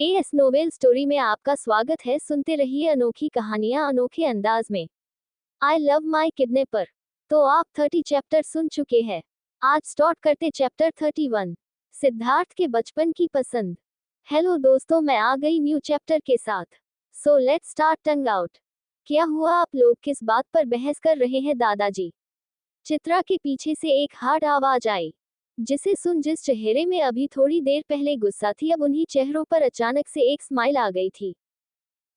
As novel story में आपका स्वागत है। सुनते रहिए अनोखी कहानियां अनोखे अंदाज में। I love my kidnapper. तो आप 30 चैप्टर सुन चुके हैं। आज स्टार्ट करते चैप्टर 31, सिद्धार्थ के बचपन की पसंद। हेलो दोस्तों, मैं आ गई न्यू चैप्टर के साथ। So let's start tongue out. क्या हुआ, आप लोग किस बात पर बहस कर रहे हैं दादाजी? चित्रा के पीछे से एक हार्ड आवाज आई, जिसे सुन जिस चेहरे में अभी थोड़ी देर पहले गुस्सा थी, अब उन्हीं चेहरों पर अचानक से एक स्माइल आ गई थी।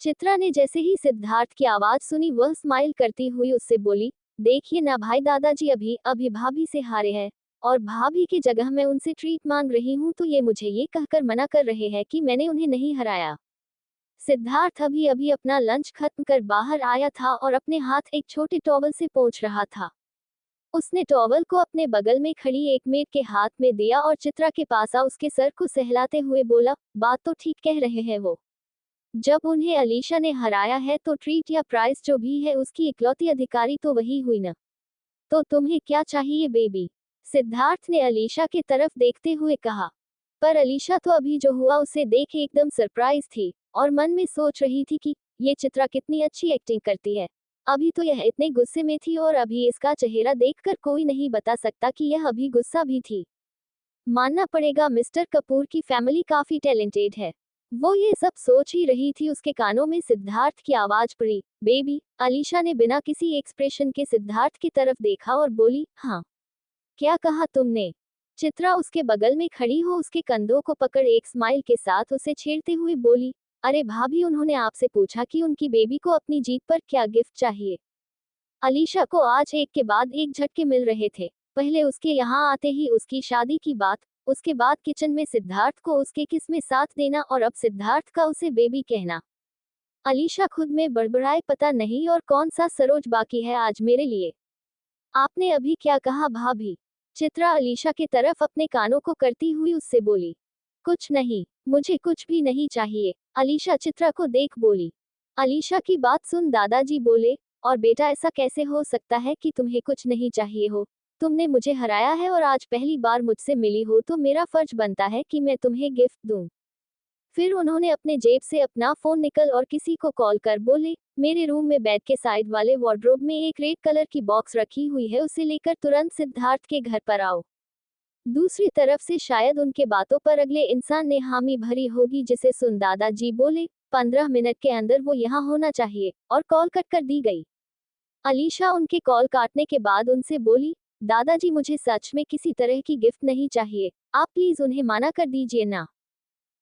चित्रा ने जैसे ही सिद्धार्थ की आवाज सुनी, वह स्माइल करती हुई उससे बोली, देखिए ना भाई, दादाजी अभी अभी भाभी से हारे हैं और भाभी की जगह मैं उनसे ट्रीट मांग रही हूँ, तो ये मुझे ये कहकर मना कर रहे हैं कि मैंने उन्हें नहीं हराया। सिद्धार्थ अभी अभी अपना लंच खत्म कर बाहर आया था और अपने हाथ एक छोटे टॉवल से पोंछ रहा था। उसने टॉवल को अपने बगल में खड़ी एक मेड के हाथ में दिया और चित्रा के पास आ उसके सर को सहलाते हुए बोला, बात तो ठीक कह रहे हैं वो। जब उन्हें अलीशा ने हराया है तो ट्रीट या प्राइस जो भी है उसकी इकलौती अधिकारी तो वही हुई ना। तो तुम्हें क्या चाहिए बेबी? सिद्धार्थ ने अलीशा की तरफ देखते हुए कहा। पर अलीशा तो अभी जो हुआ उसे देख एकदम सरप्राइज थी और मन में सोच रही थी कि ये चित्रा कितनी अच्छी एक्टिंग करती है। अभी तो यह इतने गुस्से में थी और अभी इसका चेहरा देखकर कोई नहीं बता सकता कि यह अभी गुस्सा भी थी। मानना पड़ेगा, मिस्टर कपूर की फैमिली काफी टैलेंटेड है। वो ये सब सोच ही रही थी, उसके कानों में सिद्धार्थ की आवाज पड़ी, बेबी। अलीशा ने बिना किसी एक्सप्रेशन के सिद्धार्थ की तरफ देखा और बोली, हाँ। क्या कहा तुमने? चित्रा उसके बगल में खड़ी हो उसके कंधों को पकड़ एक स्माइल के साथ उसे छेड़ते हुए बोली, अरे भाभी, उन्होंने आपसे पूछा कि उनकी बेबी को अपनी जीत पर क्या गिफ्ट चाहिए। अलीशा को आज एक के बाद एक झटके मिल रहे थे। पहले उसके यहाँ आते ही उसकी शादी की बात, उसके बाद किचन में सिद्धार्थ को उसके किस में साथ देना और अब सिद्धार्थ का उसे बेबी कहना। अलीशा खुद में बड़बड़ाए, पता नहीं और कौन सा सरोज बाकी है आज मेरे लिए। आपने अभी क्या कहा भाभी? चित्रा अलीशा की तरफ अपने कानों को करती हुई उससे बोली, कुछ नहीं, मुझे कुछ भी नहीं चाहिए। अलीशा चित्रा को देख बोली। अलीशा की बात सुन दादाजी बोले, और बेटा ऐसा कैसे हो सकता है कि तुम्हें कुछ नहीं चाहिए हो? तुमने मुझे हराया है और आज पहली बार मुझसे मिली हो, तो मेरा फर्ज बनता है कि मैं तुम्हें गिफ्ट दूं। फिर उन्होंने अपने जेब से अपना फोन निकल और किसी को कॉल कर बोले, मेरे रूम में बेड के साइड वाले वार्डरोब में एक रेड कलर की बॉक्स रखी हुई है, उसे लेकर तुरंत सिद्धार्थ के घर पर आओ। दूसरी तरफ से शायद उनके बातों पर अगले इंसान ने हामी भरी होगी, जिसे सुन दादाजी बोले, 15 मिनट के अंदर वो यहाँ होना चाहिए, और कॉल कट कर दी गई। अलीशा उनके कॉल काटने के बाद उनसे बोली, दादाजी मुझे सच में किसी तरह की गिफ्ट नहीं चाहिए, आप प्लीज उन्हें मना कर दीजिए ना।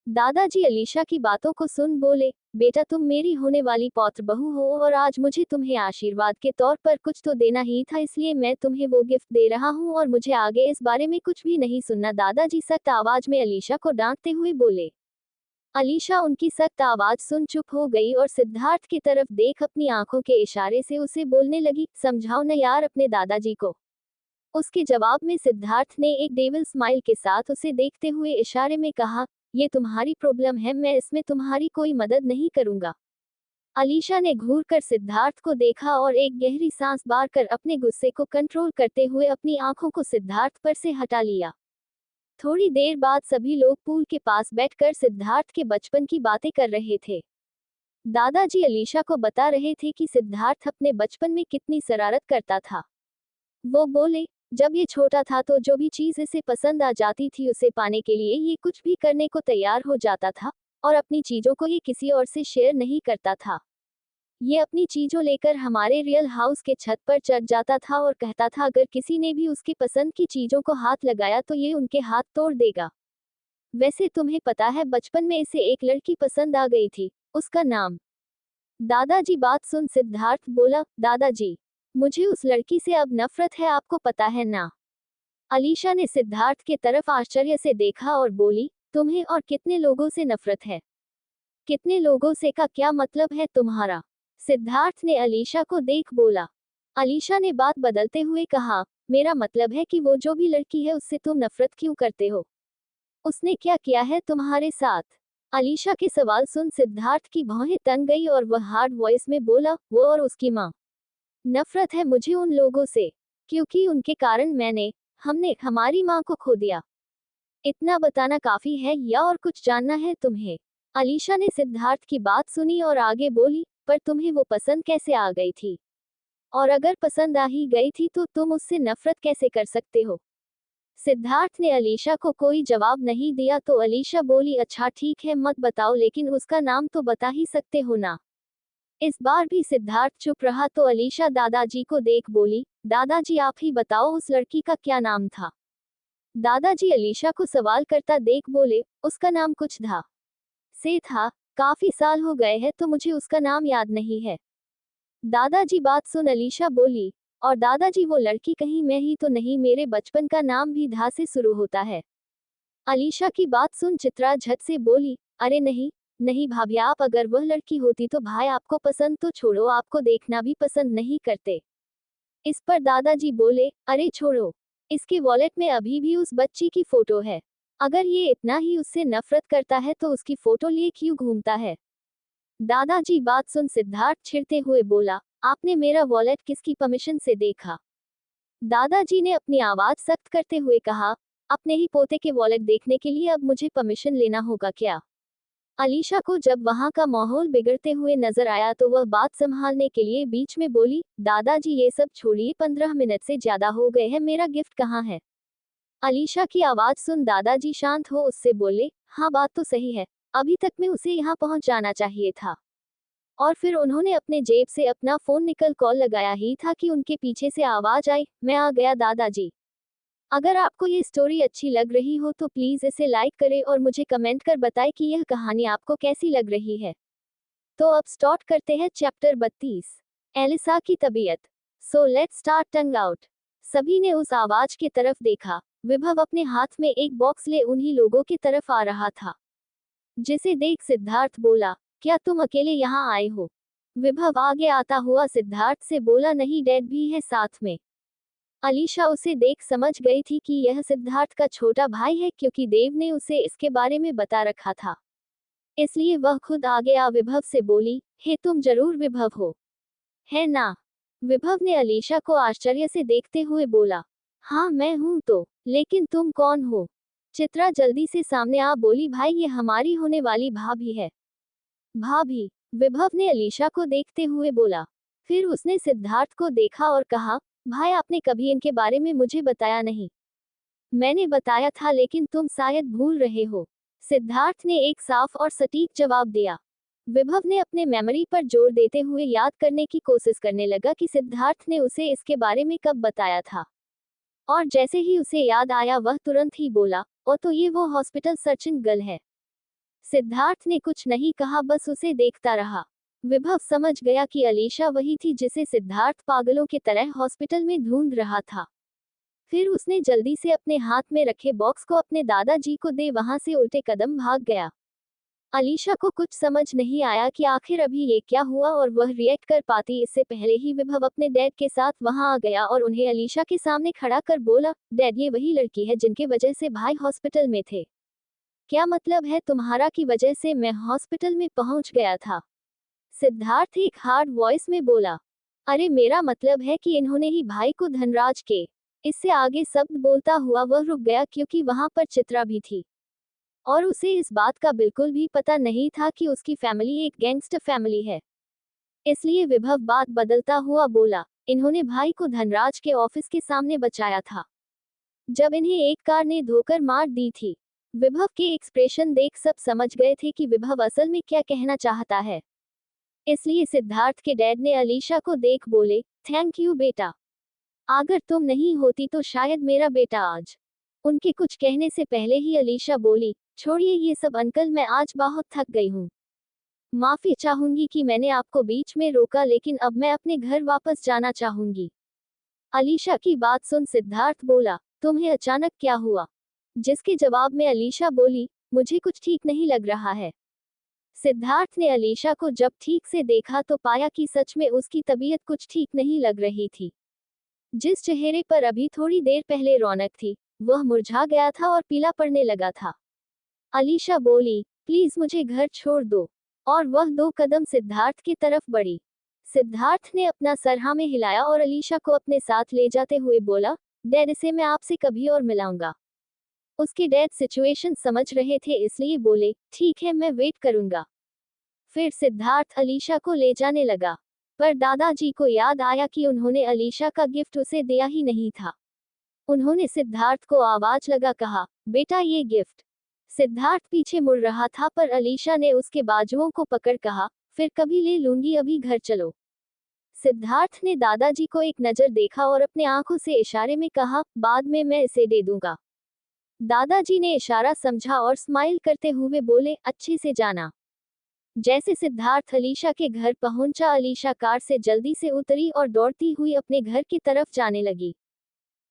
दादाजी अलीशा की बातों को सुन बोले, बेटा तुम मेरी होने वाली पौत्र बहू हो और आज मुझे तुम्हें आशीर्वाद के तौर पर कुछ तो देना ही था, इसलिए मैं तुम्हें वो गिफ्ट दे रहा हूँ और मुझे आगे इस बारे में कुछ भी नहीं सुनना। दादाजी सख्त आवाज में अलीशा को डांटते हुए बोले। अलीशा उनकी सख्त आवाज सुन चुप हो गई और सिद्धार्थ की तरफ देख अपनी आंखों के इशारे से उसे बोलने लगी, समझाओ न यार अपने दादाजी को। उसके जवाब में सिद्धार्थ ने एक डेविल स्माइल के साथ उसे देखते हुए इशारे में कहा, ये तुम्हारी प्रॉब्लम है, मैं इसमें तुम्हारी कोई मदद नहीं करूंगा। अलीशा ने घूर कर सिद्धार्थ को देखा और एक गहरी सांस बार कर अपने गुस्से को कंट्रोल करते हुए अपनी आंखों को सिद्धार्थ पर से हटा लिया। थोड़ी देर बाद सभी लोग पूल के पास बैठकर सिद्धार्थ के बचपन की बातें कर रहे थे। दादाजी अलीशा को बता रहे थे कि सिद्धार्थ अपने बचपन में कितनी शरारत करता था। वो बोले, जब ये छोटा था तो जो भी चीज इसे पसंद आ जाती थी उसे पाने के लिए ये कुछ भी करने को तैयार हो जाता था, और अपनी चीजों को ये किसी और से शेयर नहीं करता था। ये अपनी चीजों लेकर हमारे रियल हाउस के छत पर चढ़ जाता था और कहता था अगर किसी ने भी उसकी पसंद की चीजों को हाथ लगाया तो ये उनके हाथ तोड़ देगा। वैसे तुम्हें पता है, बचपन में इसे एक लड़की पसंद आ गई थी, उसका नाम। दादाजी बात सुन सिद्धार्थ बोला, दादाजी, मुझे उस लड़की से अब नफरत है, आपको पता है ना। अलीशा ने सिद्धार्थ के तरफ आश्चर्य से देखा और बोली, तुम्हें और कितने लोगों से नफरत है? कितने लोगों से का क्या मतलब है तुम्हारा? सिद्धार्थ ने अलीशा को देख बोला। अलीशा ने बात बदलते हुए कहा, मेरा मतलब है कि वो जो भी लड़की है उससे तुम नफरत क्यों करते हो? उसने क्या किया है तुम्हारे साथ? अलीशा के सवाल सुन सिद्धार्थ की भौहें तंग गई और वह हार्ड वॉइस में बोला, वो और उसकी माँ। नफरत है मुझे उन लोगों से, क्योंकि उनके कारण हमने हमारी माँ को खो दिया। इतना बताना काफी है या और कुछ जानना है तुम्हें? अलीशा ने सिद्धार्थ की बात सुनी और आगे बोली, पर तुम्हें वो पसंद कैसे आ गई थी? और अगर पसंद आ ही गई थी तो तुम उससे नफरत कैसे कर सकते हो? सिद्धार्थ ने अलीशा को कोई जवाब नहीं दिया तो अलीशा बोली, अच्छा ठीक है मत बताओ, लेकिन उसका नाम तो बता ही सकते हो ना। इस बार भी सिद्धार्थ चुप रहा तो अलीशा दादाजी को देख बोली, दादाजी आप ही बताओ उस लड़की का क्या नाम था? दादाजी अलीशा को सवाल करता देख बोले, उसका नाम कुछ था। काफी साल हो गए हैं तो मुझे उसका नाम याद नहीं है। दादाजी बात सुन अलीशा बोली, और दादाजी वो लड़की कहीं मैं ही तो नहीं, मेरे बचपन का नाम भी धा से शुरू होता है। अलीशा की बात सुन चित्रा झट से बोली, अरे नहीं नहीं भाभी, आप अगर वह लड़की होती तो भाई आपको पसंद तो छोड़ो, आपको देखना भी पसंद नहीं करते। इस पर दादाजी बोले, अरे छोड़ो, इसके वॉलेट में अभी भी उस बच्ची की फोटो है। अगर ये इतना ही उससे नफरत करता है तो उसकी फोटो लिए क्यों घूमता है? दादाजी बात सुन सिद्धार्थ छिड़ते हुए बोला, आपने मेरा वॉलेट किसकी परमिशन से देखा? दादाजी ने अपनी आवाज सख्त करते हुए कहा, अपने ही पोते के वॉलेट देखने के लिए अब मुझे परमिशन लेना होगा क्या? अलीशा को जब वहां का माहौल बिगड़ते हुए नजर आया तो वह बात संभालने के लिए बीच में बोली, दादाजी ये सब छोड़िए, 15 मिनट से ज्यादा हो गए हैं, मेरा गिफ्ट कहाँ है? अलीशा की आवाज सुन दादाजी शांत हो उससे बोले, हाँ बात तो सही है, अभी तक में उसे यहाँ पहुंच जाना चाहिए था। और फिर उन्होंने अपने जेब से अपना फोन निकल कॉल लगाया ही था कि उनके पीछे से आवाज आई, मैं आ गया दादाजी। अगर आपको ये स्टोरी अच्छी लग रही हो तो प्लीज इसे लाइक करें और मुझे कमेंट कर बताएं कि यह कहानी आपको कैसी लग रही है। तो अब स्टार्ट करते हैं चैप्टर 32, एलिसा की तबीयत। सो लेट्स स्टार्ट टंग आउट। सभी ने उस आवाज की तरफ देखा। विभव अपने हाथ में एक बॉक्स ले उन्हीं लोगों की तरफ आ रहा था। जिसे देख सिद्धार्थ बोला, क्या तुम अकेले यहाँ आए हो? विभव आगे आता हुआ सिद्धार्थ से बोला, नहीं डैड भी है साथ में। अलीशा उसे देख समझ गई थी कि यह सिद्धार्थ का छोटा भाई है क्योंकि देव ने उसे इसके बारे में बता रखा था। इसलिए वह खुद आगे आ विभव से बोली, हे तुम जरूर विभव हो, है ना? विभव ने अलीशा को आश्चर्य से देखते हुए बोला, हाँ मैं हूँ तो, लेकिन तुम कौन हो? चित्रा जल्दी से सामने आ बोली, भाई ये हमारी होने वाली भाभी है। भाभी? विभव ने अलीशा को देखते हुए बोला। फिर उसने सिद्धार्थ को देखा और कहा, भाई आपने कभी इनके बारे में मुझे बताया नहीं। मैंने बताया था लेकिन तुम शायद भूल रहे हो। सिद्धार्थ ने एक साफ और सटीक जवाब दिया। विभव ने अपने मेमोरी पर जोर देते हुए याद करने की कोशिश करने लगा कि सिद्धार्थ ने उसे इसके बारे में कब बताया था। और जैसे ही उसे याद आया वह तुरंत ही बोला, ओ तो ये वो हॉस्पिटल सर्जन गर्ल है। सिद्धार्थ ने कुछ नहीं कहा, बस उसे देखता रहा। विभव समझ गया कि अलीशा वही थी जिसे सिद्धार्थ पागलों की तरह हॉस्पिटल में ढूंढ रहा था। फिर उसने जल्दी से अपने हाथ में रखे बॉक्स को अपने दादाजी को दे वहां से उल्टे कदम भाग गया। अलीशा को कुछ समझ नहीं आया कि आखिर अभी ये क्या हुआ और वह रिएक्ट कर पाती इससे पहले ही विभव अपने डैड के साथ वहां आ गया और उन्हें अलीशा के सामने खड़ा कर बोला, डैड ये वही लड़की है जिनके वजह से भाई हॉस्पिटल में थे। क्या मतलब है तुम्हारा की वजह से मैं हॉस्पिटल में पहुंच गया था? सिद्धार्थ एक हार्ड वॉइस में बोला, अरे मेरा मतलब है कि इन्होंने ही भाई को धनराज के। इससे आगे शब्द बोलता हुआ वह रुक गया क्योंकि वहां पर चित्रा भी थी और उसे इस बात का बिल्कुल भी पता नहीं था कि उसकी फैमिली एक गैंगस्टर फैमिली है। इसलिए विभव बात बदलता हुआ बोला, इन्होंने भाई को धनराज के ऑफिस के सामने बचाया था जब इन्हें एक कार ने धोकर मार दी थी। विभव के एक्सप्रेशन देख सब समझ गए थे कि विभव असल में क्या कहना चाहता है। इसलिए सिद्धार्थ के डैड ने अलीशा को देख बोले, थैंक यू बेटा, अगर तुम नहीं होती तो शायद मेरा बेटा आज। उनके कुछ कहने से पहले ही अलीशा बोली, छोड़िए ये सब अंकल, मैं आज बहुत थक गई हूँ। माफी चाहूंगी कि मैंने आपको बीच में रोका, लेकिन अब मैं अपने घर वापस जाना चाहूंगी। अलीशा की बात सुन सिद्धार्थ बोला, तुम्हें अचानक क्या हुआ? जिसके जवाब में अलीशा बोली, मुझे कुछ ठीक नहीं लग रहा है। सिद्धार्थ ने अलीशा को जब ठीक से देखा तो पाया कि सच में उसकी तबीयत कुछ ठीक नहीं लग रही थी। जिस चेहरे पर अभी थोड़ी देर पहले रौनक थी वह मुरझा गया था और पीला पड़ने लगा था। अलीशा बोली, प्लीज मुझे घर छोड़ दो, और वह 2 कदम सिद्धार्थ की तरफ बढ़ी। सिद्धार्थ ने अपना सर हाँ में हिलाया और अलीशा को अपने साथ ले जाते हुए बोला, डैड इसे मैं आपसे कभी और मिलाऊंगा। उसके डैड सिचुएशन समझ रहे थे इसलिए बोले, ठीक है मैं वेट करूंगा। फिर सिद्धार्थ अलीशा को ले जाने लगा, पर दादाजी को याद आया कि उन्होंने अलीशा का गिफ्ट उसे दिया ही नहीं था। उन्होंने सिद्धार्थ को आवाज लगा कहा, बेटा ये गिफ्ट। सिद्धार्थ पीछे मुड़ रहा था पर अलीशा ने उसके बाजुओं को पकड़ कहा, फिर कभी ले लूंगी, अभी घर चलो। सिद्धार्थ ने दादाजी को एक नजर देखा और अपने आंखों से इशारे में कहा, बाद में मैं इसे दे दूंगा। दादाजी ने इशारा समझा और स्माइल करते हुए बोले, अच्छे से जाना। जैसे सिद्धार्थ अलीशा के घर पहुंचा, अलीशा कार से जल्दी से उतरी और दौड़ती हुई अपने घर की तरफ जाने लगी।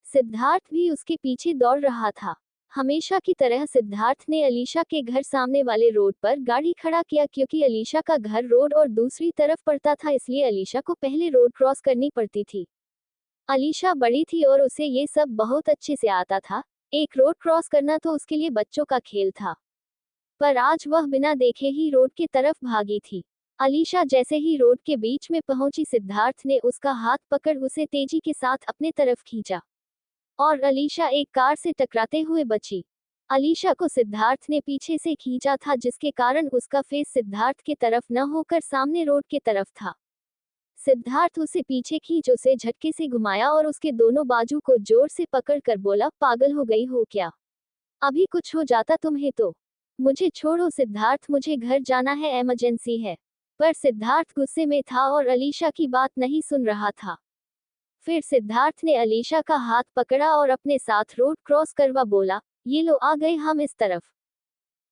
सिद्धार्थ भी उसके पीछे दौड़ रहा था। हमेशा की तरह सिद्धार्थ ने अलीशा के घर सामने वाले रोड पर गाड़ी खड़ा किया, क्योंकि अलीशा का घर रोड और दूसरी तरफ पड़ता था, इसलिए अलीशा को पहले रोड क्रॉस करनी पड़ती थी। अलीशा बड़ी थी और उसे ये सब बहुत अच्छे से आता था। एक रोड क्रॉस करना तो उसके लिए बच्चों का खेल था, पर आज वह बिना देखे ही रोड की तरफ भागी थी। अलीशा जैसे ही रोड के बीच में पहुंची, सिद्धार्थ ने उसका हाथ पकड़ उसे तेजी के साथ अपने तरफ खींचा और अलीशा एक कार से टकराते हुए बची। अलीशा को सिद्धार्थ ने पीछे से खींचा था, जिसके कारण उसका फेस सिद्धार्थ के तरफ न होकर सामने रोड के तरफ था। सिद्धार्थ उसे पीछे खींच उसे झटके से घुमाया और उसके दोनों बाजू को जोर से पकड़कर बोला, पागल हो गई हो क्या? अभी कुछ हो जाता तुम्हें तो। मुझे छोड़ो सिद्धार्थ, मुझे घर जाना है, इमरजेंसी है। पर सिद्धार्थ गुस्से में था और अलीशा की बात नहीं सुन रहा था। फिर सिद्धार्थ ने अलीशा का हाथ पकड़ा और अपने साथ रोड क्रॉस करवा बोला, ये लो आ गए हम इस तरफ।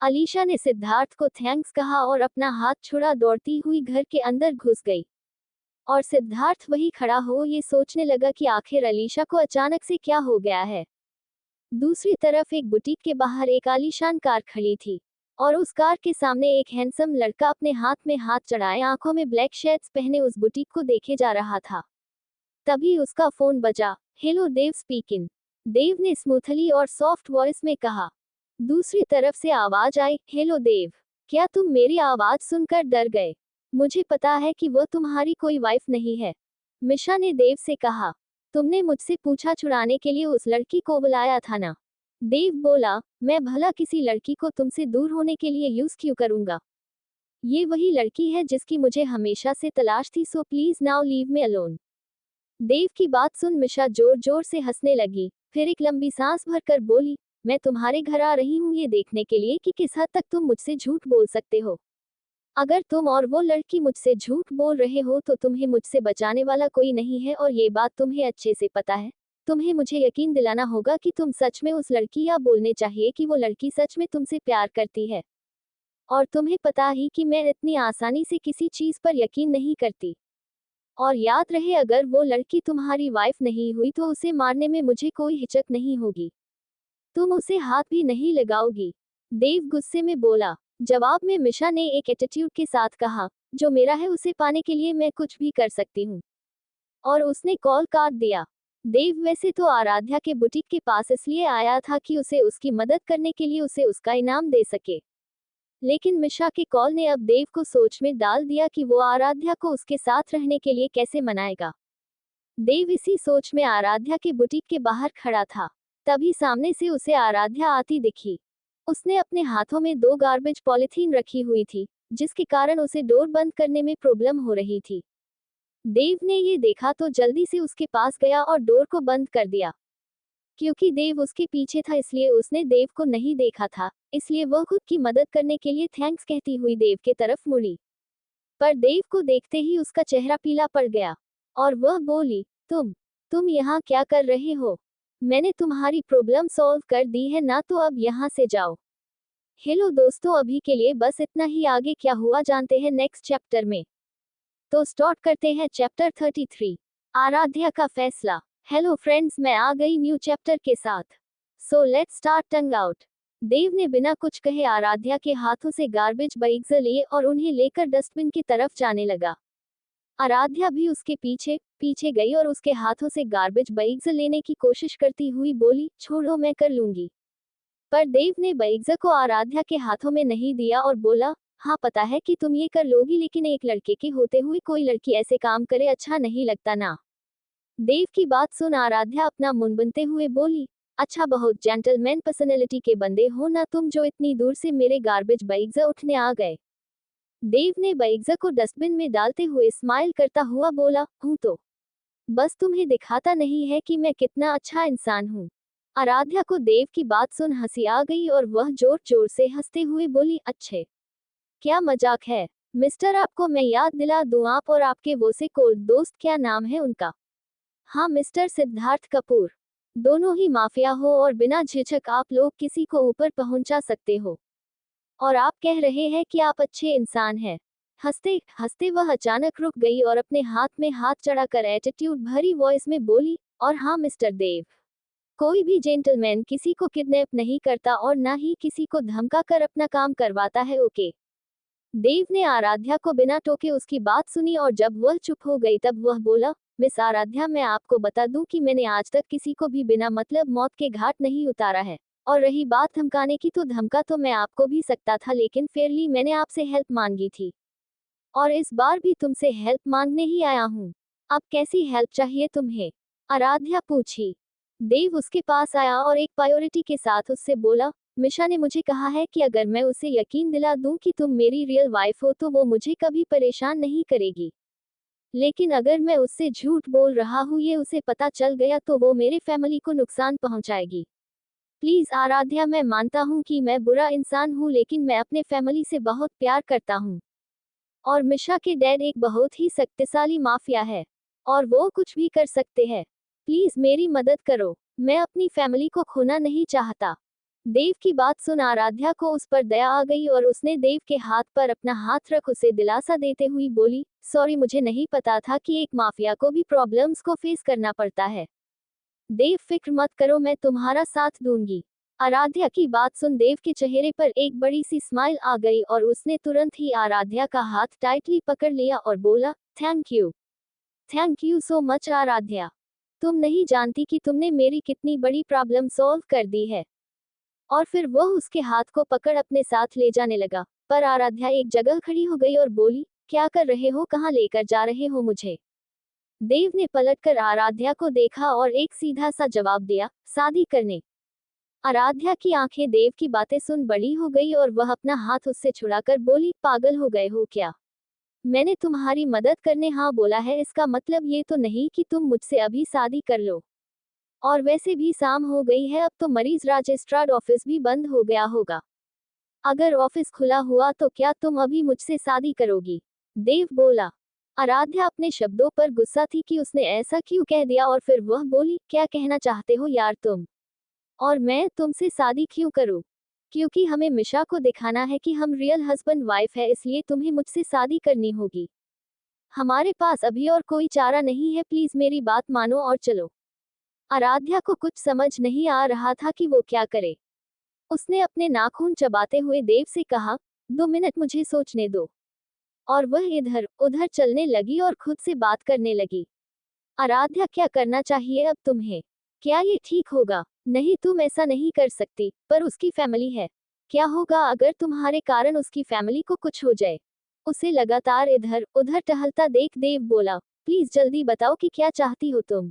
अलीशा ने सिद्धार्थ को थैंक्स कहा और अपना हाथ छुड़ा दौड़ती हुई घर के अंदर घुस गई। और सिद्धार्थ वही खड़ा हो ये सोचने लगा कि आखिर अलीशा को अचानक से क्या हो गया है। दूसरी तरफ एक बुटीक के बाहर एक आलीशान कार खड़ी थी और उस कार के सामने एक हैंडसम लड़का अपने हाथ में हाथ चढ़ाए आंखों में ब्लैक शेड्स पहने उस बुटीक को देखे जा रहा था। तभी उसका फोन बजा। हेलो देव स्पीकिंग। देव ने स्मूथली और सॉफ्ट वॉइस में कहा। दूसरी तरफ से आवाज आई, हेलो देव, क्या तुम मेरी आवाज सुनकर डर गए? मुझे पता है कि वो तुम्हारी कोई वाइफ नहीं है। मिशा ने देव से कहा, तुमने मुझसे पूछा छुड़ाने के लिए उस लड़की को बुलाया था ना? देव बोला, मैं भला किसी लड़की को तुमसे दूर होने के लिए यूज क्यों करूंगा? ये वही लड़की है जिसकी मुझे हमेशा से तलाश थी, so please now leave me alone. Dev की बात सुन मिशा जोर जोर से हंसने लगी, फिर एक लंबी सांस भरकर बोली, मैं तुम्हारे घर आ रही हूँ ये देखने के लिए कि किस हद तक तुम मुझसे झूठ बोल सकते हो। अगर तुम और वो लड़की मुझसे झूठ बोल रहे हो तो तुम्हें मुझसे बचाने वाला कोई नहीं है, और ये बात तुम्हें अच्छे से पता है। तुम्हें मुझे यकीन दिलाना होगा कि तुम सच में उस लड़की, या बोलने चाहिए कि वो लड़की सच में तुमसे प्यार करती है। और तुम्हें पता ही कि मैं इतनी आसानी से किसी चीज पर यकीन नहीं करती। और याद रहे, अगर वो लड़की तुम्हारी वाइफ नहीं हुई तो उसे मारने में मुझे कोई हिचक नहीं होगी। तुम उसे हाथ भी नहीं लगाओगी। देव गुस्से में बोला। जवाब में मिशा ने एक एटीट्यूड के साथ कहा, जो मेरा है उसे पाने के लिए मैं कुछ भी कर सकती हूँ। और उसने कॉल काट दिया। देव वैसे तो आराध्या के बुटीक के पास इसलिए आया था कि उसे उसकी मदद करने के लिए उसे उसका इनाम दे सके, लेकिन मिशा के कॉल ने अब देव को सोच में डाल दिया कि वो आराध्या को उसके साथ रहने के लिए कैसे मनाएगा। देव इसी सोच में आराध्या के बुटीक के बाहर खड़ा था। तभी सामने से उसे आराध्या आती दिखी। उसने अपने हाथों में 2 गार्बेज पॉलिथीन रखी हुई थी, जिसके कारण उसे डोर बंद करने में प्रॉब्लम हो रही थी। देव ने ये देखा तो जल्दी से उसके पास गया और डोर को बंद कर दिया। क्योंकि देव उसके पीछे था इसलिए उसने देव को नहीं देखा था, इसलिए वह खुद की मदद करने के लिए थैंक्स कहती हुई देव के तरफ मुड़ी। पर देव को देखते ही उसका चेहरा पीला पड़ गया और वह बोली, तुम यहाँ क्या कर रहे हो? मैंने तुम्हारी प्रॉब्लम सॉल्व कर दी है ना, तो अब यहाँ से जाओ। हेलो दोस्तों, अभी के लिए बस इतना ही। आगे क्या हुआ जानते हैं नेक्स्ट चैप्टर में। तो स्टार्ट करते हैं चैप्टर 33, आराध्या का फैसला। हेलो फ्रेंड्स, मैं आ गई न्यू चैप्टर के साथ। So let's start tongue out. Dev ने बिना कुछ कहे आराध्या के हाथों से गार्बेज बैग्स लिए और उन्हें लेकर डस्टबिन की तरफ जाने लगा। आराध्या भी उसके पीछे पीछे गई और उसके हाथों से गार्बेज बैग्स लेने की कोशिश करती हुई बोली, छोड़ो मैं कर लूंगी। पर देव ने बैग्स को आराध्या के हाथों में नहीं दिया और बोला, हाँ पता है कि तुम ये कर लोगी, लेकिन एक लड़के के होते हुए कोई लड़की ऐसे काम करे अच्छा नहीं लगता ना। देव की बात सुन आराध्या अपना मुंह बुनते हुए बोली, अच्छा, बहुत जेंटलमैन पर्सनैलिटी के बंदे हो ना तुम, जो इतनी दूर से मेरे गार्बेज बैग्स उठने आ गए। देव ने बैग्स को डस्टबिन में डालते हुए स्माइल करता हुआ बोला, हूँ तो बस तुम्हें दिखाता नहीं है कि मैं कितना अच्छा इंसान हूँ। आराध्या को देव की बात सुन हंसी आ गई और वह जोर जोर से हंसते हुए बोली, अच्छे, क्या मजाक है मिस्टर, आपको मैं याद दिला दूं, आप और आपके वो से कोल्ड दोस्त, क्या नाम है उनका? हाँ मिस्टर सिद्धार्थ कपूर। दोनों ही माफिया हो और बिना झिझक आप लोग किसी को ऊपर पहुंचा सकते हो। और आप कह रहे हैं कि आप अच्छे इंसान हैं। हंसते हंसते वह अचानक रुक गई और अपने हाथ में हाथ चढ़ाकर एटीट्यूड भरी वॉइस में बोली, और हाँ मिस्टर देव, कोई भी जेंटलमैन किसी को किडनैप नहीं करता और ना ही किसी को धमका कर अपना काम करवाता है, ओके। देव ने आराध्या को बिना टोके उसकी बात सुनी और जब वह चुप हो गई तब वह बोला, मिस आराध्या, मैं आपको बता दूं कि मैंने आज तक किसी को भी बिना मतलब मौत के घाट नहीं उतारा है। और रही बात धमकाने की, तो धमका तो मैं आपको भी सकता था, लेकिन फेयरली मैंने आपसे हेल्प मांगी थी। और इस बार भी तुमसे हेल्प मांगने ही आया हूँ। अब कैसी हेल्प चाहिए तुम्हें? आराध्या पूछी। देव उसके पास आया और एक प्रायोरिटी के साथ उससे बोला, मिशा ने मुझे कहा है कि अगर मैं उसे यकीन दिला दूं कि तुम मेरी रियल वाइफ हो तो वो मुझे कभी परेशान नहीं करेगी। लेकिन अगर मैं उससे झूठ बोल रहा हूँ, ये उसे पता चल गया तो वो मेरे फैमिली को नुकसान पहुंचाएगी। प्लीज आराध्या, मैं मानता हूँ कि मैं बुरा इंसान हूँ, लेकिन मैं अपने फैमिली से बहुत प्यार करता हूँ। और मिशा के डैड एक बहुत ही शक्तिशाली माफिया है और वो कुछ भी कर सकते हैं। प्लीज मेरी मदद करो, मैं अपनी फैमिली को खोना नहीं चाहता। देव की बात सुन आराध्या को उस पर दया आ गई और उसने देव के हाथ पर अपना हाथ रख उसे दिलासा देते हुए बोली, सॉरी, मुझे नहीं पता था कि एक माफिया को भी प्रॉब्लम्स को फेस करना पड़ता है। देव, फिक्र मत करो, मैं तुम्हारा साथ दूंगी। आराध्या की बात सुन देव के चेहरे पर एक बड़ी सी स्माइल आ गई और उसने तुरंत ही आराध्या का हाथ टाइटली पकड़ लिया और बोला, thank you so much Aaradhya. तुम नहीं जानती कि तुमने मेरी कितनी बड़ी प्रॉब्लम सॉल्व कर दी है। और फिर वह उसके हाथ को पकड़ अपने साथ ले जाने लगा, पर आराध्या एक जगह खड़ी हो गई और बोली, क्या कर रहे हो, कहाँ लेकर जा रहे हो मुझे? देव ने पलटकर आराध्या को देखा और एक सीधा सा जवाब दिया, शादी करने। आराध्या की आंखें देव की बातें सुन बड़ी हो गई और वह अपना हाथ उससे छुड़ाकर बोली, पागल हो गए हो क्या? मैंने तुम्हारी मदद करने हाँ बोला है, इसका मतलब ये तो नहीं कि तुम मुझसे अभी शादी कर लो। और वैसे भी शाम हो गई है, अब तो मरीज रजिस्ट्रार ऑफिस भी बंद हो गया होगा। अगर ऑफिस खुला हुआ तो क्या तुम अभी मुझसे शादी करोगी? देव बोला। आराध्या अपने शब्दों पर गुस्सा थी कि उसने ऐसा क्यों कह दिया और फिर वह बोली, क्या कहना चाहते हो यार तुम? और मैं तुमसे शादी क्यों करूं? क्योंकि हमें मिशा को दिखाना है कि हम रियल हस्बैंड वाइफ है, इसलिए तुम्हें मुझसे शादी करनी होगी। हमारे पास अभी और कोई चारा नहीं है, प्लीज मेरी बात मानो और चलो। आराध्या को कुछ समझ नहीं आ रहा था कि वो क्या करे। उसने अपने नाखून चबाते हुए देव से कहा, 2 मिनट मुझे सोचने दो। और वह इधर उधर चलने लगी और खुद से बात करने लगी। आराध्या, क्या करना चाहिए अब तुम्हें? क्या ये ठीक होगा? नहीं, तुम ऐसा नहीं कर सकती, पर उसकी फैमिली है। क्या होगा अगर तुम्हारे कारण उसकी फैमिली को कुछ हो जाए? उसे लगातार इधर उधर टहलता देख देव बोला, प्लीज जल्दी बताओ कि क्या चाहती हो तुम?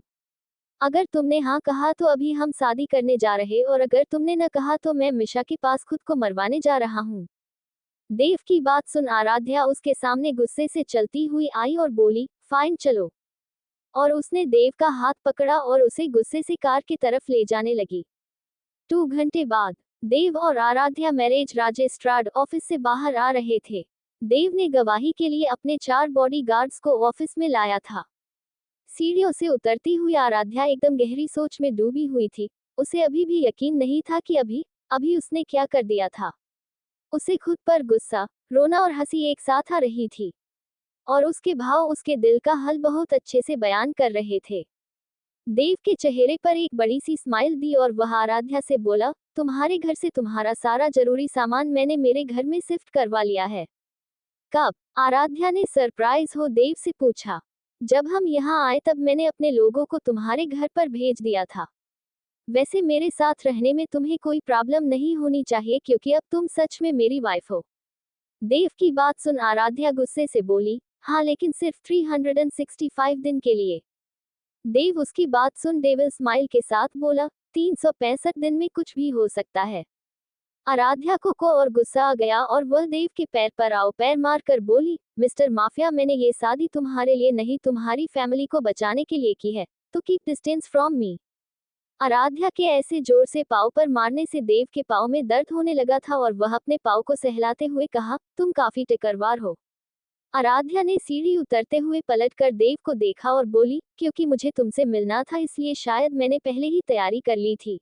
अगर तुमने हाँ कहा तो अभी हम शादी करने जा रहे, और अगर तुमने न कहा तो मैं मिशा के पास खुद को मरवाने जा रहा हूँ। देव की बात सुन आराध्या उसके सामने गुस्से से चलती हुई आई और बोली, फाइन चलो। और उसने देव का हाथ पकड़ा और उसे गुस्से से कार की तरफ ले जाने लगी। 2 घंटे बाद देव और आराध्या मैरिज रजिस्ट्रार ऑफिस से बाहर आ रहे थे। देव ने गवाही के लिए अपने 4 बॉडीगार्ड्स को ऑफिस में लाया था। सीढ़ियों से उतरती हुई आराध्या एकदम गहरी सोच में डूबी हुई थी। उसे अभी भी यकीन नहीं था कि अभी अभी उसने क्या कर दिया था। उसे खुद पर गुस्सा, रोना और हंसी एक साथ आ रही थी, और उसके भाव उसके दिल का हाल बहुत अच्छे से बयान कर रहे थे। देव के चेहरे पर एक बड़ी सी स्माइल दी और वह आराध्या से बोला, तुम्हारे घर से तुम्हारा सारा जरूरी सामान मैंने मेरे घर में शिफ्ट करवा लिया है। कब? आराध्या ने सरप्राइज हो देव से पूछा। जब हम यहाँ आए तब मैंने अपने लोगों को तुम्हारे घर पर भेज दिया था। वैसे मेरे साथ रहने में तुम्हें कोई प्रॉब्लम नहीं होनी चाहिए, क्योंकि अब तुम सच में मेरी वाइफ हो। देव की बात सुन आराध्या गुस्से से बोली, हाँ लेकिन सिर्फ 365 दिन के लिए। देव उसकी बात सुन डेविल स्माइल के साथ बोला, 365 दिन में कुछ भी हो सकता है। आराध्या को और गुस्सा आ गया और वह देव के पैर पर आओ पैर मारकर बोली, मिस्टर माफिया, मैंने ये शादी तुम्हारे लिए नहीं तुम्हारी फैमिली को बचाने के लिए की है, तो keep distance from me. Aaradhya के ऐसे जोर से पाँव पर मारने से देव के पाँव में दर्द होने लगा था और वह अपने पाँव को सहलाते हुए कहा, तुम काफी टिकरवार हो। आराध्या ने सीढ़ी उतरते हुए पलटकर देव को देखा और बोली, क्योंकि मुझे तुमसे मिलना था इसलिए शायद मैंने पहले ही तैयारी कर ली थी।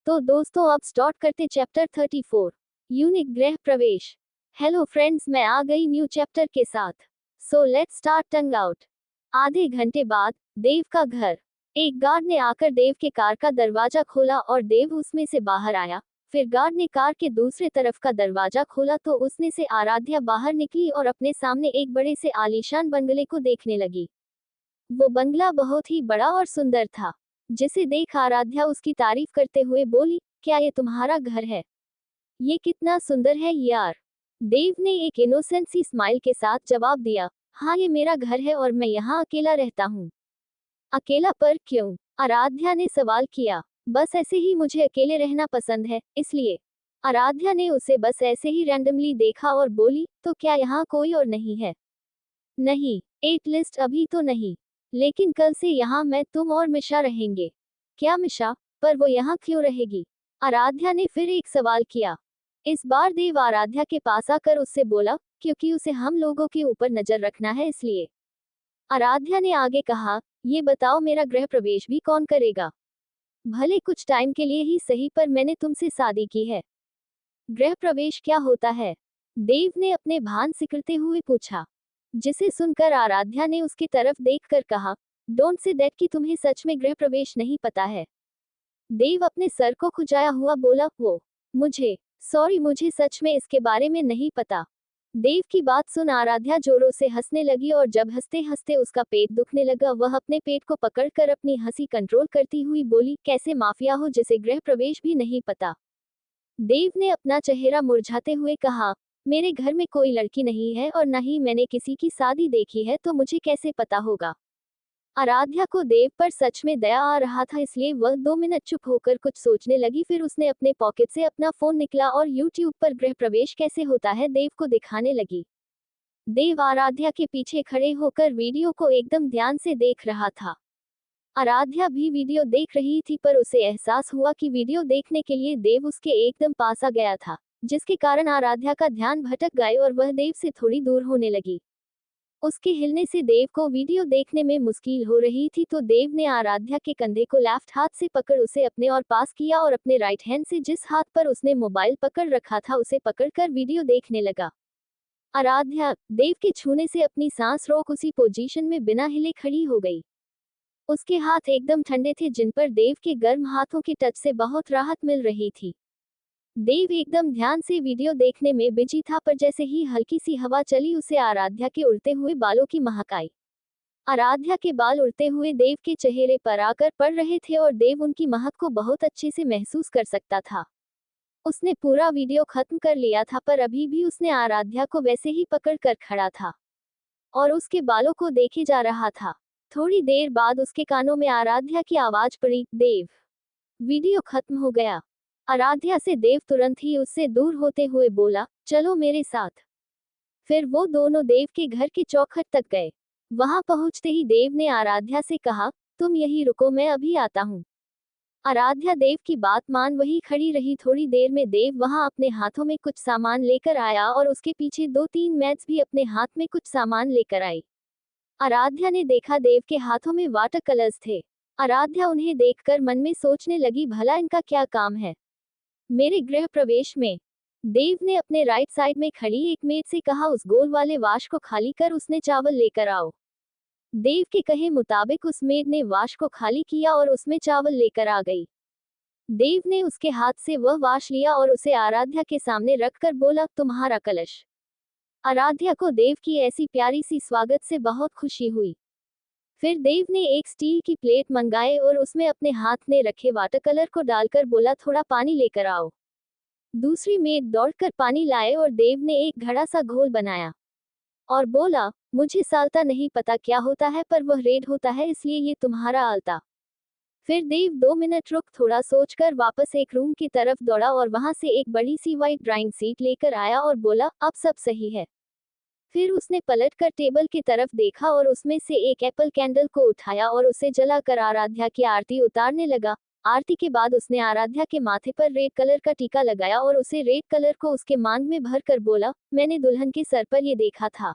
तो दोस्तों अब स्टार्ट करते चैप्टर 34, यूनिक गृह प्रवेश। हेलो फ्रेंड्स, मैं आ गई न्यू चैप्टर के साथ। So let's start tongue out. आधे घंटे बाद देव का घर। एक गार्ड ने आकर देव के कार का दरवाजा खोला और देव उसमें से बाहर आया। फिर गार्ड ने कार के दूसरे तरफ का दरवाजा खोला तो उसमें से आराध्या बाहर निकली और अपने सामने एक बड़े से आलीशान बंगले को देखने लगी। वो बंगला बहुत ही बड़ा और सुंदर था, जिसे देख आराध्या उसकी तारीफ करते हुए बोली, क्या ये तुम्हारा घर है? ये कितना सुंदर है यार। देव ने एक इनोसेंट सी स्माइल के साथ जवाब दिया, हाँ ये मेरा घर है और मैं यहाँ अकेला रहता हूँ। अकेला पर क्यों? आराध्या ने सवाल किया। बस ऐसे ही मुझे अकेले रहना पसंद है, इसलिए। आराध्या ने उसे बस ऐसे ही रैंडमली देखा और बोली, तो क्या यहाँ कोई और नहीं है? नहीं, एटलीस्ट अभी तो नहीं, लेकिन कल से यहाँ मैं तुम और मिशा रहेंगे। क्या मिशा? पर वो यहाँ क्यों रहेगी? आराध्या ने फिर एक सवाल किया। इस बार देव आराध्या के पास आकर उससे बोला, क्योंकि उसे हम लोगों के ऊपर नजर रखना है इसलिए। आराध्या ने आगे कहा, ये बताओ मेरा गृह प्रवेश भी कौन करेगा? भले कुछ टाइम के लिए ही सही, पर मैंने तुमसे शादी की है। गृह प्रवेश क्या होता है? देव ने अपने भान सिकड़ते हुए पूछा, जिसे सुनकर आराध्या ने उसकी तरफ देखकर कहा, डोंट से दैट कि तुम्हें सच में गृह प्रवेश नहीं पता है। देव अपने सर को खुजाया हुआ बोला, वो मुझे सच में इसके बारे में नहीं पता। देव की बात सुन आराध्या जोरों से हंसने लगी और जब हंसते हंसते उसका पेट दुखने लगा वह अपने पेट को पकड़कर अपनी हंसी कंट्रोल करती हुई बोली, कैसे माफिया हो जिसे गृह प्रवेश भी नहीं पता? देव ने अपना चेहरा मुरझाते हुए कहा, मेरे घर में कोई लड़की नहीं है और न ही मैंने किसी की शादी देखी है, तो मुझे कैसे पता होगा? आराध्या को देव पर सच में दया आ रहा था, इसलिए वह 2 मिनट चुप होकर कुछ सोचने लगी। फिर उसने अपने पॉकेट से अपना फोन निकला और यूट्यूब पर गृह प्रवेश कैसे होता है देव को दिखाने लगी। देव आराध्या के पीछे खड़े होकर वीडियो को एकदम ध्यान से देख रहा था। आराध्या भी वीडियो देख रही थी, पर उसे एहसास हुआ कि वीडियो देखने के लिए देव उसके एकदम पास आ गया था, जिसके कारण आराध्या का ध्यान भटक गया और वह देव से थोड़ी दूर होने लगी। उसके हिलने से देव को वीडियो देखने में मुश्किल हो रही थी, तो देव ने आराध्या के कंधे को लेफ्ट हाथ से पकड़ उसे अपने और पास किया और अपने राइट हैंड से जिस हाथ पर उसने मोबाइल पकड़ रखा था उसे पकड़कर वीडियो देखने लगा। आराध्या देव के छूने से अपनी सांस रोक उसी पोजीशन में बिना हिले खड़ी हो गई। उसके हाथ एकदम ठंडे थे, जिन पर देव के गर्म हाथों के टच से बहुत राहत मिल रही थी। देव एकदम ध्यान से वीडियो देखने में बिजी था, पर जैसे ही हल्की सी हवा चली उसे आराध्या के उड़ते हुए बालों की महक आई। आराध्या के बाल उड़ते हुए देव के चेहरे पर आकर पड़ रहे थे और देव उनकी महक को बहुत अच्छे से महसूस कर सकता था। उसने पूरा वीडियो खत्म कर लिया था, पर अभी भी उसने आराध्या को वैसे ही पकड़ कर खड़ा था और उसके बालों को देखे जा रहा था। थोड़ी देर बाद उसके कानों में आराध्या की आवाज पड़ी, देव। वीडियो खत्म हो गया। आराध्या से देव तुरंत ही उससे दूर होते हुए बोला, चलो मेरे साथ। फिर वो दोनों देव के घर के चौखट तक गए। वहां पहुंचते ही देव ने आराध्या से कहा, तुम यहीं रुको, मैं अभी आता हूं। आराध्या देव की बात मान वहीं खड़ी रही। थोड़ी देर में देव वहां अपने हाथों में कुछ सामान लेकर आया और उसके पीछे 2-3 मैट्स भी अपने हाथ में कुछ सामान लेकर आई। आराध्या ने देखा देव के हाथों में वाटर कलर्स थे। आराध्या उन्हें देखकर मन में सोचने लगी, भला इनका क्या काम है मेरे गृह प्रवेश में। देव ने अपने राइट साइड में खड़ी एक मेड से कहा, उस गोल वाले वाश को खाली कर उसने चावल लेकर आओ। देव के कहे मुताबिक उस मेड ने वाश को खाली किया और उसमें चावल लेकर आ गई। देव ने उसके हाथ से वह वाश लिया और उसे आराध्या के सामने रखकर बोला, तुम्हारा कलश। आराध्या को देव की ऐसी प्यारी सी स्वागत से बहुत खुशी हुई। फिर देव ने एक स्टील की प्लेट मंगाए और उसमें अपने हाथ में रखे वाटर कलर को डालकर बोला, थोड़ा पानी लेकर आओ। दूसरी मेड दौड़कर पानी लाए और देव ने एक घड़ा सा घोल बनाया और बोला, मुझे साल्ता नहीं पता क्या होता है, पर वह रेड होता है, इसलिए ये तुम्हारा आलता। फिर देव 2 मिनट रुक थोड़ा सोचकर वापस एक रूम की तरफ दौड़ा और वहां से एक बड़ी सी वाइट ड्राइंग सीट लेकर आया और बोला, अब सब सही है। फिर उसने पलटकर टेबल की तरफ देखा और उसमें से एक एप्पल कैंडल को उठाया और उसे जलाकर आराध्या की आरती उतारने लगा। आरती के बाद उसने आराध्या के माथे पर रेड कलर का टीका लगाया और उसे रेड कलर को उसके मांग में भरकर बोला, मैंने दुल्हन के सर पर ये देखा था।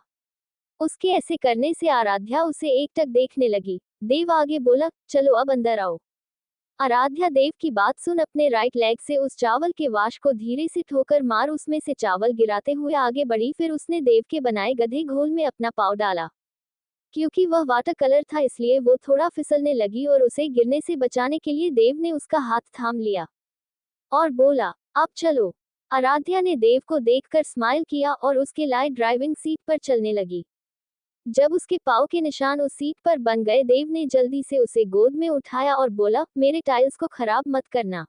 उसके ऐसे करने से आराध्या उसे एकटक देखने लगी। देव आगे बोला, चलो अब अंदर आओ। आराध्या देव की बात सुन अपने राइट लेग से उस चावल के वाश को धीरे से ठोकर मार उसमें से चावल गिराते हुए आगे बढ़ी। फिर उसने देव के बनाए गधे घोल में अपना पाँव डाला। क्योंकि वह वाटर कलर था इसलिए वो थोड़ा फिसलने लगी और उसे गिरने से बचाने के लिए देव ने उसका हाथ थाम लिया और बोला, अब चलो। आराध्या ने देव को देखकर स्माइल किया और उसके लाए ड्राइविंग सीट पर चलने लगी। जब उसके पाँव के निशान उस सीट पर बन गए, देव ने जल्दी से उसे गोद में उठाया और बोला, मेरे टाइल्स को खराब मत करना।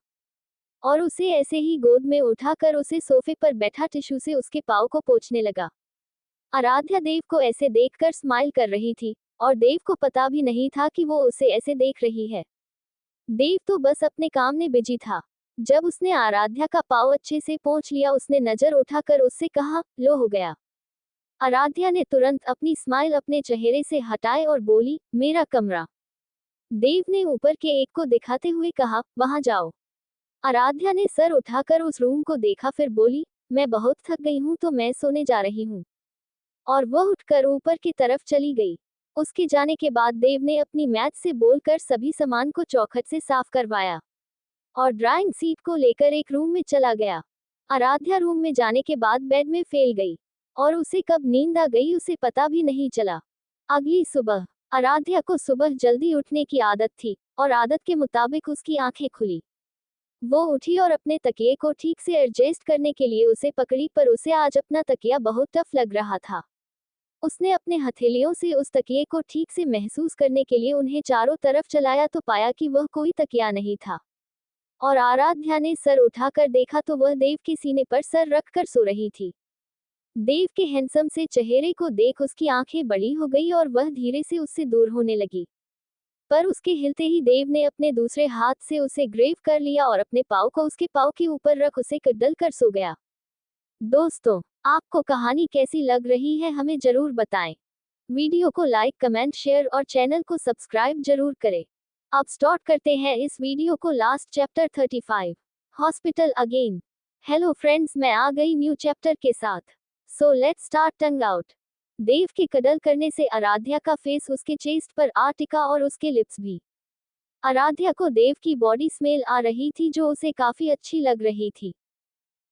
और उसे ऐसे ही गोद में उठाकर उसे सोफे पर बैठा टिश्यू से उसके पाँव को पोंछने लगा। आराध्या देव को ऐसे देखकर स्माइल कर रही थी और देव को पता भी नहीं था कि वो उसे ऐसे देख रही है। देव तो बस अपने काम में बिजी था। जब उसने आराध्या का पाँव अच्छे से पोंछ लिया, उसने नजर उठाकर उससे कहा, लो हो गया। आराध्या ने तुरंत अपनी स्माइल अपने चेहरे से हटाए और बोली, मेरा कमरा। देव ने ऊपर के एक को दिखाते हुए कहा, वहां जाओ। आराध्या ने सर उठाकर उस रूम को देखा, फिर बोली, मैं बहुत थक गई हूं तो मैं सोने जा रही हूं। और वह उठकर ऊपर की तरफ चली गई। उसके जाने के बाद देव ने अपनी मैट से बोलकर सभी सामान को चौखट से साफ करवाया और ड्राइंग सीट को लेकर एक रूम में चला गया। आराध्या रूम में जाने के बाद बेड में फैल गई और उसे कब नींद आ गई उसे पता भी नहीं चला। अगली सुबह आराध्या को सुबह जल्दी उठने की आदत थी और आदत के मुताबिक उसकी आंखें खुली। वो उठी और अपने तकिए को ठीक से एडजस्ट करने के लिए उसे पकड़ी, पर उसे आज अपना तकिया बहुत टफ लग रहा था। उसने अपने हथेलियों से उस तकिए को ठीक से महसूस करने के लिए उन्हें चारों तरफ चलाया तो पाया कि वह कोई तकिया नहीं था। और आराध्या ने सर उठाकर देखा तो वह देव के सीने पर सर रखकर सो रही थी। देव के हैंडसम से चेहरे को देख उसकी आंखें बड़ी हो गई और वह धीरे से उससे दूर होने लगी। पर उसके हिलते ही देव ने अपने दूसरे हाथ से उसे ग्रेव कर लिया और अपने पाँव को उसके पाँव के ऊपर रख उसे कुचल कर सो गया। दोस्तों, आपको कहानी कैसी लग रही है हमें जरूर बताएं। वीडियो को लाइक, कमेंट, शेयर और चैनल को सब्सक्राइब जरूर करें। अब स्टार्ट करते हैं इस वीडियो को। Last chapter 35, hospital again. Hello friends, मैं आ गई न्यू चैप्टर के साथ। So let's start tongue out. Dev के कदल करने से आराध्या का फेस उसके चेस्ट पर आ टिका और उसके लिप्स भी। आराध्या को देव की बॉडी स्मेल आ रही थी जो उसे काफी अच्छी लग रही थी।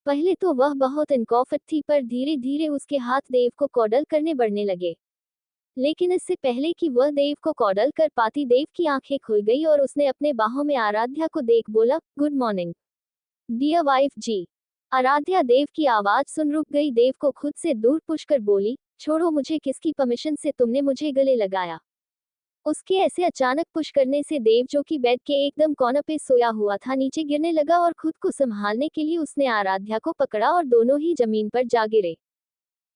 पहले तो वह बहुत इनकॉफर्ट थी, पर धीरे धीरे उसके हाथ देव को कॉडल करने बढ़ने लगे। लेकिन इससे पहले कि वह देव को कॉडल कर पाती, देव की आंखें खुल गई और उसने अपने बाहों में आराध्या को देख बोला, गुड मॉर्निंग डियर वाइफ जी। आराध्या देव की आवाज सुन रुक गई। देव को खुद से दूर पुशकर बोली, छोड़ो मुझे, किसकी परमिशन से तुमने मुझे गले लगाया। उसके ऐसे अचानक पुश करने से देव, जो कि बेड के एकदम कॉर्नर पे सोया हुआ था, नीचे गिरने लगा और खुद को संभालने के लिए उसने आराध्या को पकड़ा और दोनों ही जमीन पर जा गिरे।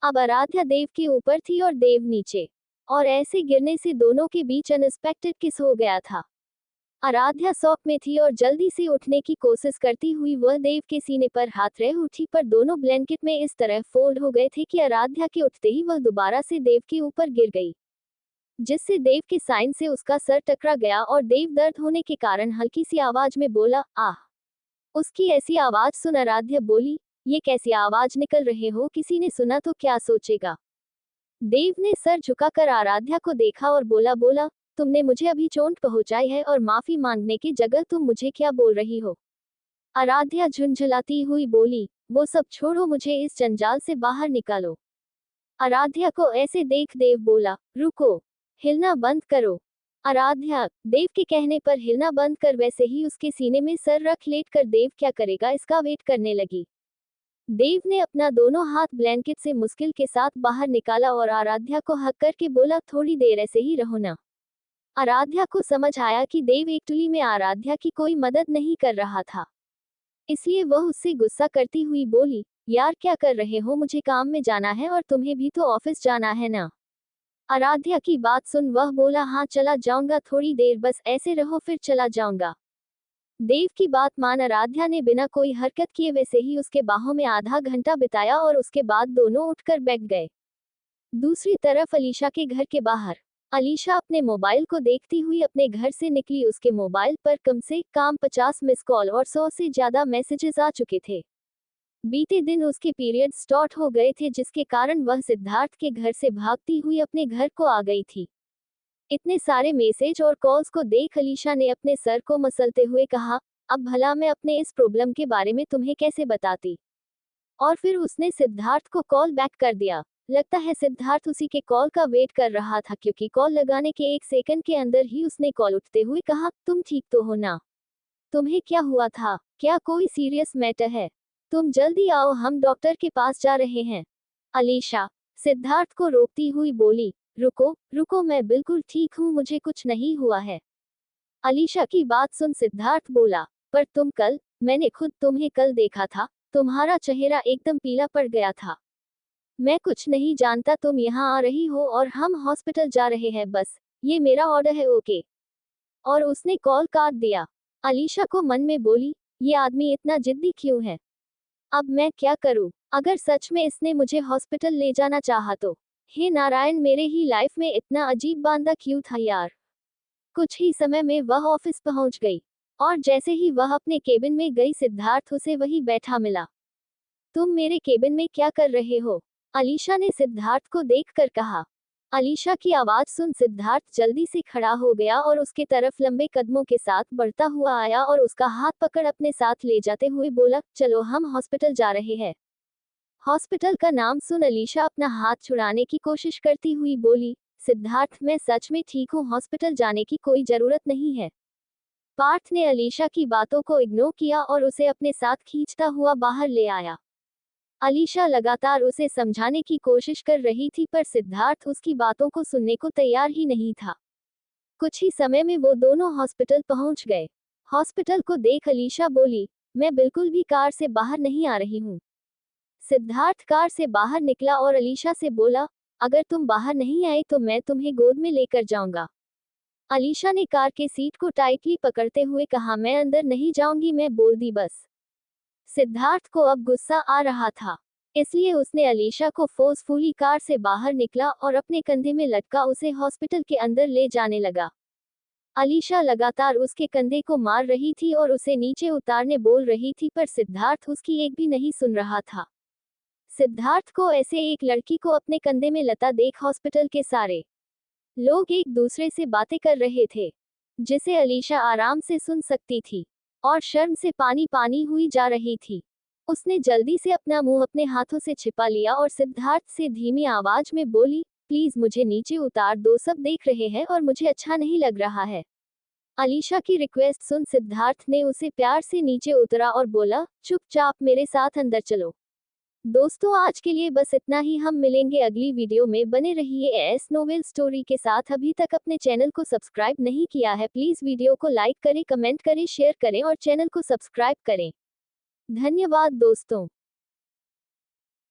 अब आराध्या देव के ऊपर थी और देव नीचे, और ऐसे गिरने से दोनों के बीच अनएक्सपेक्टेड किस हो गया था। आराध्या शॉक में थी और जल्दी से उठने की कोशिश करती हुई वह देव के सीने पर हाथ रह उठी, पर दोनों ब्लैंकेट में इस तरह फोल्ड हो गए थे कि आराध्या के उठते ही वह दोबारा से देव के ऊपर गिर गई, जिससे देव के साइन से उसका सर टकरा गया और देव दर्द होने के कारण हल्की सी आवाज में बोला, आह। उसकी ऐसी आवाज सुन आराध्या बोली, ये कैसी आवाज निकल रहे हो, किसी ने सुना तो क्या सोचेगा। देव ने सर झुकाकर आराध्या को देखा और बोला, तुमने मुझे अभी चोट पहुंचाई है और माफी मांगने की जगह तुम मुझे क्या बोल रही हो। आराध्या झुंझुलाती हुई बोली, वो सब छोड़ो, मुझे इस जंजाल से बाहर निकालो। आराध्या को ऐसे देख देव बोला, रुको, हिलना बंद करो। आराध्या देव के कहने पर हिलना बंद कर वैसे ही उसके सीने में सर रख लेट कर देव क्या करेगा इसका वेट करने लगी। देव ने अपना दोनों हाथ ब्लैंकेट से मुश्किल के साथ बाहर निकाला और आराध्या को हक करके बोला, थोड़ी देर ऐसे ही रहो ना। आराध्या को समझ आया कि देव एक्चुअली में आराध्या की कोई मदद नहीं कर रहा था, इसलिए वह उससे गुस्सा करती हुई बोली, यार क्या कर रहे हो, मुझे काम में जाना है और तुम्हें भी तो ऑफिस जाना है ना। आराध्या की बात सुन वह बोला, हाँ चला जाऊंगा, थोड़ी देर बस ऐसे रहो फिर चला जाऊंगा। देव की बात मान आराध्या ने बिना कोई हरकत किए वैसे ही उसके बाहों में आधा घंटा बिताया और उसके बाद दोनों उठकर बैठ गए। दूसरी तरफ अलीशा के घर के बाहर अलीशा अपने मोबाइल को देखती हुई अपने घर से निकली। उसके मोबाइल पर कम से कम 50 मिस कॉल और 100 से ज्यादा मैसेजेस आ चुके थे। बीते दिन उसके पीरियड स्टार्ट हो गए थे, जिसके कारण वह सिद्धार्थ के घर से भागती हुई अपने घर को आ गई थी। इतने सारे मैसेज और कॉल्स को देख अलीशा ने अपने सर को मसलते हुए कहा, अब भला मैं अपने इस प्रॉब्लम के बारे में तुम्हें कैसे बताती। और फिर उसने सिद्धार्थ को कॉल बैक कर दिया। लगता है सिद्धार्थ उसी के कॉल का वेट कर रहा था, क्योंकि कॉल लगाने के 1 सेकंड के अंदर ही उसने कॉल उठते हुए कहा, तुम ठीक तो हो ना? तुम्हें क्या हुआ था? क्या कोई सीरियस मैटर है? तुम जल्दी आओ, हम डॉक्टर के पास जा रहे हैं। अलीशा सिद्धार्थ को रोकती हुई बोली, रुको रुको, मैं बिल्कुल ठीक हूँ, मुझे कुछ नहीं हुआ है। अलीशा की बात सुन सिद्धार्थ बोला, पर मैंने खुद तुम्हें कल देखा था, तुम्हारा चेहरा एकदम पीला पड़ गया था। मैं कुछ नहीं जानता, तुम यहाँ आ रही हो और हम हॉस्पिटल जा रहे हैं, बस ये मेरा ऑर्डर है, ओके? और उसने कॉल काट दिया। अलीशा को मन में बोली, ये आदमी इतना जिद्दी क्यों है? अब मैं क्या करूं? अगर सच में इसने मुझे हॉस्पिटल ले जाना चाहा तो? हे नारायण, मेरे ही लाइफ में इतना अजीब बांदा क्यों था यार? कुछ ही समय में वह ऑफिस पहुंच गई और जैसे ही वह अपने केबिन में गई, सिद्धार्थ उसे वही बैठा मिला। तुम मेरे केबिन में क्या कर रहे हो? अलीशा ने सिद्धार्थ को देखकर कहा। अलीशा की आवाज सुन सिद्धार्थ जल्दी से खड़ा हो गया और उसके तरफ लंबे कदमों के साथ बढ़ता हुआ आया और उसका हाथ पकड़ अपने साथ ले जाते हुए बोला, चलो हम हॉस्पिटल जा रहे हैं। हॉस्पिटल का नाम सुन अलीशा अपना हाथ छुड़ाने की कोशिश करती हुई बोली, सिद्धार्थ मैं सच में ठीक हूँ, हॉस्पिटल जाने की कोई जरूरत नहीं है। पार्थ ने अलीशा की बातों को इग्नोर किया और उसे अपने साथ खींचता हुआ बाहर ले आया। अलीशा लगातार उसे समझाने की कोशिश कर रही थी, पर सिद्धार्थ उसकी बातों को सुनने को तैयार ही नहीं था। कुछ ही समय में वो दोनों हॉस्पिटल पहुंच गए। हॉस्पिटल को देख अलीशा बोली, मैं बिल्कुल भी कार से बाहर नहीं आ रही हूँ। सिद्धार्थ कार से बाहर निकला और अलीशा से बोला, अगर तुम बाहर नहीं आए तो मैं तुम्हें गोद में लेकर जाऊंगा। अलीशा ने कार के सीट को टाइटली पकड़ते हुए कहा, मैं अंदर नहीं जाऊंगी, मैं बोल दी बस। सिद्धार्थ को अब गुस्सा आ रहा था, इसलिए उसने अलीशा को फोर्सफुली कार से बाहर निकला और अपने कंधे में लटका उसे हॉस्पिटल के अंदर ले जाने लगा। अलीशा लगातार उसके कंधे को मार रही थी और उसे नीचे उतारने बोल रही थी, पर सिद्धार्थ उसकी एक भी नहीं सुन रहा था। सिद्धार्थ को ऐसे एक लड़की को अपने कंधे में लता देख हॉस्पिटल के सारे लोग एक दूसरे से बातें कर रहे थे, जिसे अलीशा आराम से सुन सकती थी और शर्म से पानी पानी हुई जा रही थी। उसने जल्दी से अपना मुंह अपने हाथों से छिपा लिया और सिद्धार्थ से धीमी आवाज में बोली, प्लीज मुझे नीचे उतार दो, सब देख रहे हैं और मुझे अच्छा नहीं लग रहा है। अलीशा की रिक्वेस्ट सुन सिद्धार्थ ने उसे प्यार से नीचे उतरा और बोला, चुपचाप मेरे साथ अंदर चलो। दोस्तों आज के लिए बस इतना ही, हम मिलेंगे अगली वीडियो में। बने रहिए एस नोवेल स्टोरी के साथ। अभी तक अपने चैनल को सब्सक्राइब नहीं किया है, प्लीज वीडियो को लाइक करें, कमेंट करें, शेयर करें और चैनल को सब्सक्राइब करें। धन्यवाद दोस्तों।